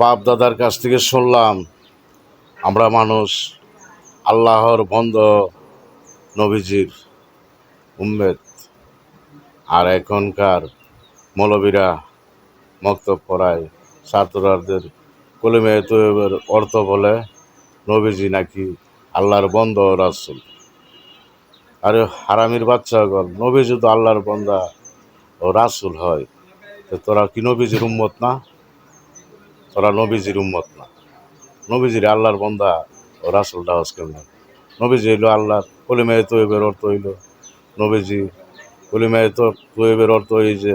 বাপ দাদার কাছ থেকে শুনলাম আমরা মানুষ আল্লাহর বন্ধ, নবীজির উম্মেত। আর এখনকার মৌলবীরা মক্তব পড়ায় ছাত্রদের কলিমে তৈয়বের অর্থ বলে নবীজি নাকি আল্লাহর বন্ধ রাসূল। আরে হারামির বাচ্চাগণ, নবীজি তো আল্লাহর বন্দা ও রাসূল হয়, তো তোরা কি নবীজির উম্মত না? তোরা নবীজির উম্মত না? নবীজির আল্লাহর বন্দা ও রাসূলটা হস কেমন? নবীজি হইল আল্লাহর কলিমায়ে তৈয়বের অর্থ হইল নবীজি। কলিমায়ে তৈয়বের অর্থ এই যে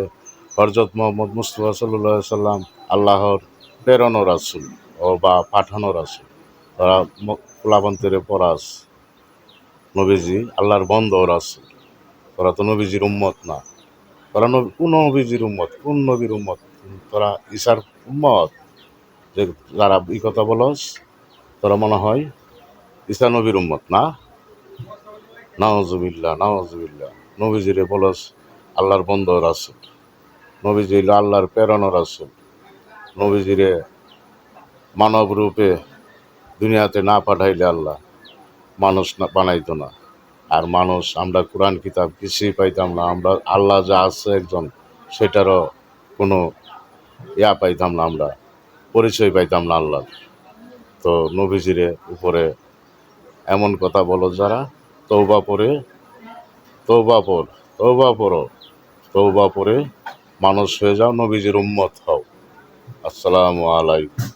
হযরত মুহাম্মদ মুস্তাফা সাল্লাল্লাহু আলাইহি সাল্লাম আল্লাহর প্রেরণ রাসূল ও বা পাঠানো রাসূল। তারা পোলাপান্তরে পড়াস নবীজি আল্লাহর বন্ধ রাসূল। তোরা তো নবীজির উম্মত না। তোরা কোন নবীজির উম্মত? কোন নবীর উম্মত? তোরা ঈসার উম্মত? যে যারা এই কথা বলস, তোরা মনে হয় ঈসা নবীর উম্মত না? নাউজুবিল্লাহ, নাউজুবিল্লাহ। নবীজিরে বলস আল্লাহর বন্ধ রাসূল। নবীজি হইল আল্লাহর প্রেরণ রাসূল। নবীজিরে মানব রূপে দুনিয়াতে না পাঠাইলে আল্লাহ মানুষ না বানাইতো না। আর মানুষ আমরা কোরআন কিতাব কিছুই পাইতাম না। আমরা আল্লাহ যা আছে একজন, সেটারও কোনো পাইতাম না, আমরা পরিচয় পাইতাম না আল্লাহর। তো নবীজিরে উপরে এমন কথা বলো যারা, তওবা পড়ে, তওবা পড়, তওবা পড়ো, তওবা পড়ে মানুষ হয়ে যাও, নবীজির উম্মত হও। আসসালামু আলাইকুম।